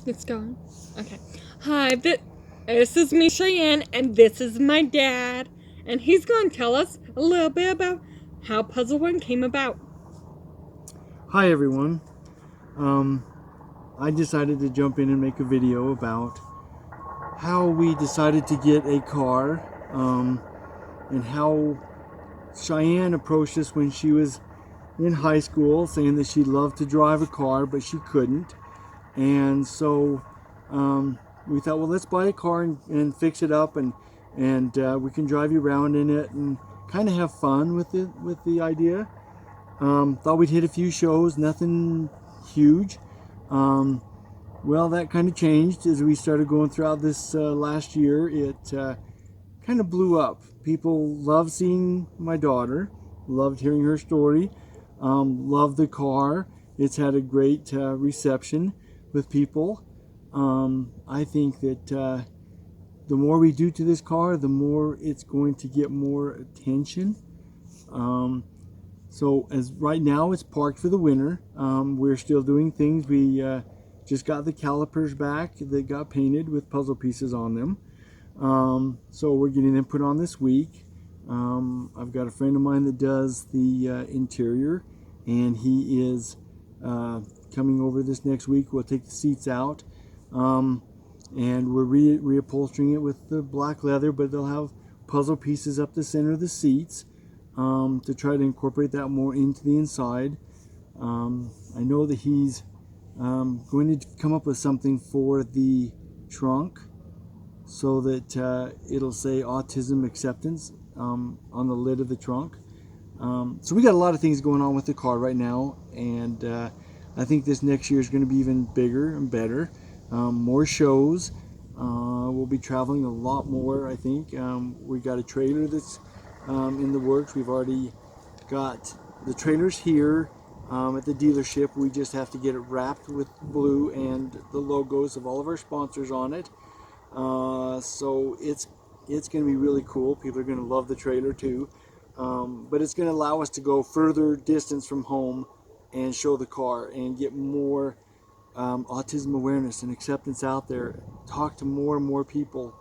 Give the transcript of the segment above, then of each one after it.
It's going. Okay. Hi, this is me, Cheyenne, and this is my dad. And he's going to tell us a little bit about how Puzzle One came about. Hi everyone. I decided to jump in and make a video about how we decided to get a car and how Cheyenne approached us when she was in high school saying that she loved to drive a car but she couldn't. And so we thought, well, let's buy a car and fix it up and we can drive you around in it and kind of have fun with the idea. Thought we'd hit a few shows, nothing huge. Well, that kind of changed as we started going throughout this last year. It kind of blew up. People loved seeing my daughter, loved hearing her story, loved the car. It's had a great reception with people. I think that the more we do to this car, the more it's going to get more attention. So as right now it's parked for the winter. We're still doing things. We just got the calipers back that got painted with puzzle pieces on them. So we're getting them put on this week. I've got a friend of mine that does the interior, and he is coming over this next week. We'll take the seats out, and we're reupholstering it with the black leather, but they'll have puzzle pieces up the center of the seats to try to incorporate that more into the inside. I know that he's going to come up with something for the trunk so that it'll say autism acceptance on the lid of the trunk. So we got a lot of things going on with the car right now, and I think this next year is going to be even bigger and better. More shows. We'll be traveling a lot more, I think. We got a trailer that's in the works. We've already got the trailers here at the dealership. We just have to get it wrapped with blue and the logos of all of our sponsors on it. So it's going to be really cool. People are going to love the trailer too. But it's going to allow us to go further distance from home and show the car and get more autism awareness and acceptance out there. Talk to more and more people.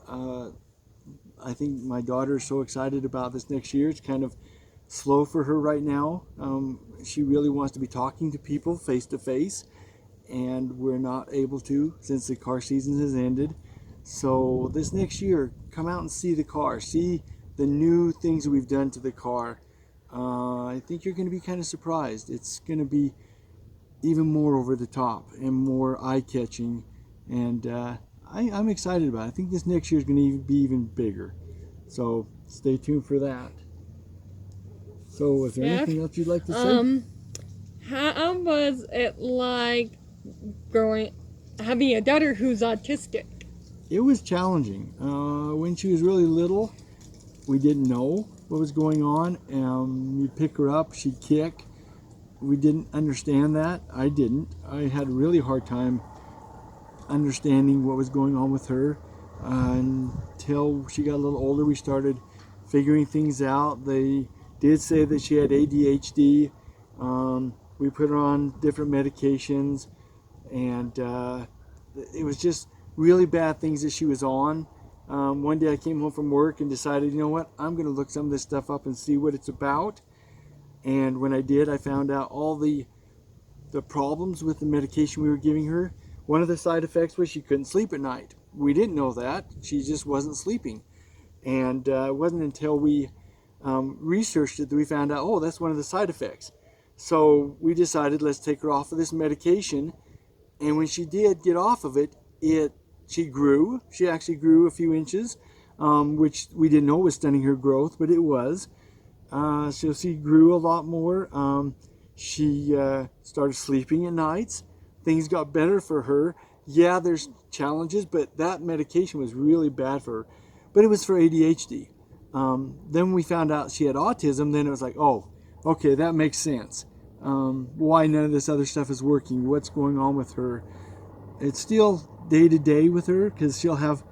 I think my daughter is so excited about this next year. It's kind of slow for her right now. She really wants to be talking to people face to face, and we're not able to since the car season has ended. So this next year, come out and see the car. See the new things that we've done to the car. I think you're going to be kind of surprised. It's going to be even more over the top and more eye-catching, and I'm excited about it. I think this next year is going to be even bigger. So stay tuned for that. So is there anything else you'd like to say? How was it like having a daughter who's autistic? It was challenging. When she was really little, we didn't know what was going on. You'd pick her up, she'd kick. We didn't understand that. I didn't. I had a really hard time understanding what was going on with her until she got a little older. We started figuring things out. They did say that she had ADHD. We put her on different medications, and it was just really bad things that she was on. One day I came home from work and decided, you know what, I'm going to look some of this stuff up and see what it's about. And when I did, I found out all the problems with the medication we were giving her. One of the side effects was she couldn't sleep at night. We didn't know that. She just wasn't sleeping. And it wasn't until we researched it that we found out, oh, that's one of the side effects. So we decided, let's take her off of this medication. And when she did get off of it, she grew. She actually grew a few inches, which we didn't know was stunning her growth, but it was. So she grew a lot more. She started sleeping at nights. Things got better for her. Yeah, there's challenges, but that medication was really bad for her. But it was for ADHD. Then we found out she had autism. Then it was like, oh, okay, that makes sense. Why none of this other stuff is working? What's going on with her? It's still day to day with her, because she'll have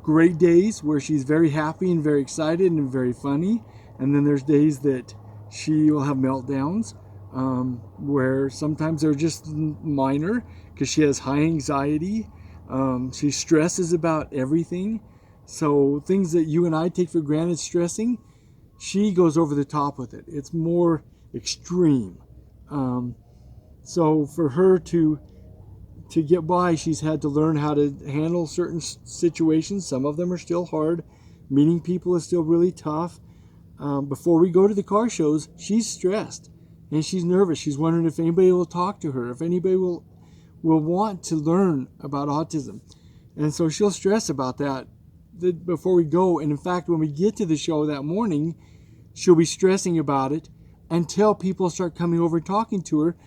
great days where she's very happy and very excited and very funny. And then there's days that she will have meltdowns. where sometimes they're just minor because she has high anxiety. She stresses about everything. So things that you and I take for granted stressing, she goes over the top with it. It's more extreme. So for her to get by, she's had to learn how to handle certain situations. Some of them are still hard. Meeting people is still really tough. Before we go to the car shows, she's stressed and she's nervous. She's wondering if anybody will talk to her, if anybody will want to learn about autism. And so she'll stress about that before we go. And in fact, when we get to the show that morning, she'll be stressing about it until people start coming over and talking to her.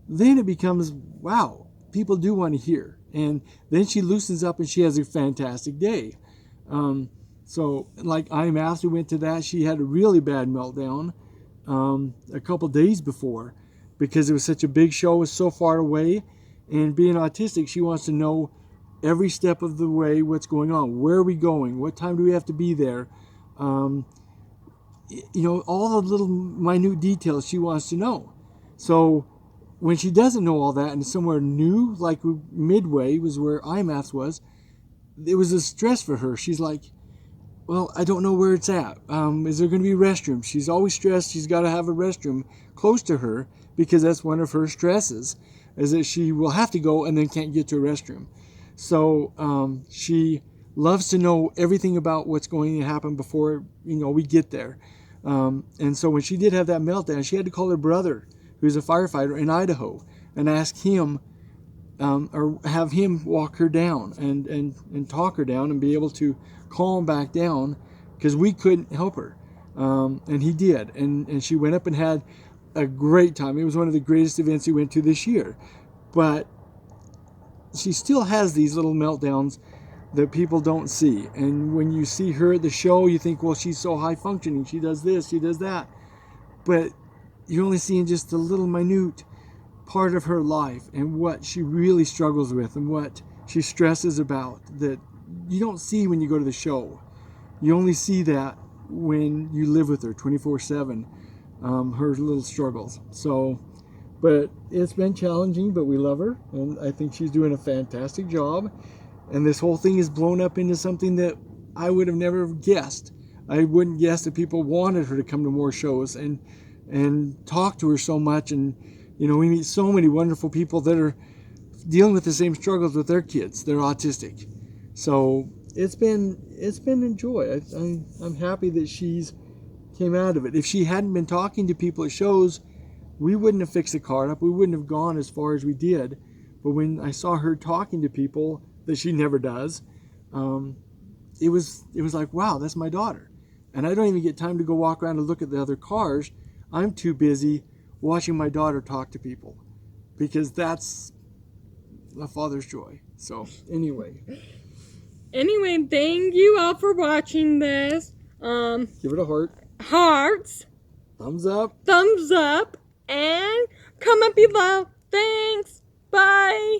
Then it becomes, wow, people do want to hear. And then she loosens up and she has a fantastic day. So like IMATH, we went to that. She had a really bad meltdown a couple days before because it was such a big show, it was so far away. And being autistic, she wants to know every step of the way what's going on. Where are we going? What time do we have to be there? All the little minute details she wants to know. So when she doesn't know all that and somewhere new, like Midway was where IMATH was, it was a stress for her. She's like, well, I don't know where it's at. Is there going to be restrooms? She's always stressed. She's got to have a restroom close to her because that's one of her stresses, is that she will have to go and then can't get to a restroom. So she loves to know everything about what's going to happen before we get there. And so when she did have that meltdown, she had to call her brother, who's a firefighter in Idaho, and ask him or have him walk her down and talk her down and be able to calm back down because we couldn't help her. And he did. And she went up and had a great time. It was one of the greatest events we went to this year. But she still has these little meltdowns that people don't see. And when you see her at the show, you think, well, she's so high functioning. She does this, she does that. But you're only seeing just a little minute part of her life and what she really struggles with and what she stresses about that you don't see when you go to the show. You only see that when you live with her 24/7, her little struggles. So, but it's been challenging, but we love her, and I think she's doing a fantastic job. And this whole thing is blown up into something that I would have never guessed. I wouldn't guess that people wanted her to come to more shows and talk to her so much. And we meet so many wonderful people that are dealing with the same struggles with their kids. They're autistic. So it's been a joy. I'm happy that she's came out of it. If she hadn't been talking to people at shows, we wouldn't have fixed the car up. We wouldn't have gone as far as we did. But when I saw her talking to people that she never does, it was like, wow, that's my daughter. And I don't even get time to go walk around and look at the other cars. I'm too busy watching my daughter talk to people because that's a father's joy. So anyway, thank you all for watching this. give it a heart. Hearts. Thumbs up. Thumbs up. And comment below. Thanks. Bye.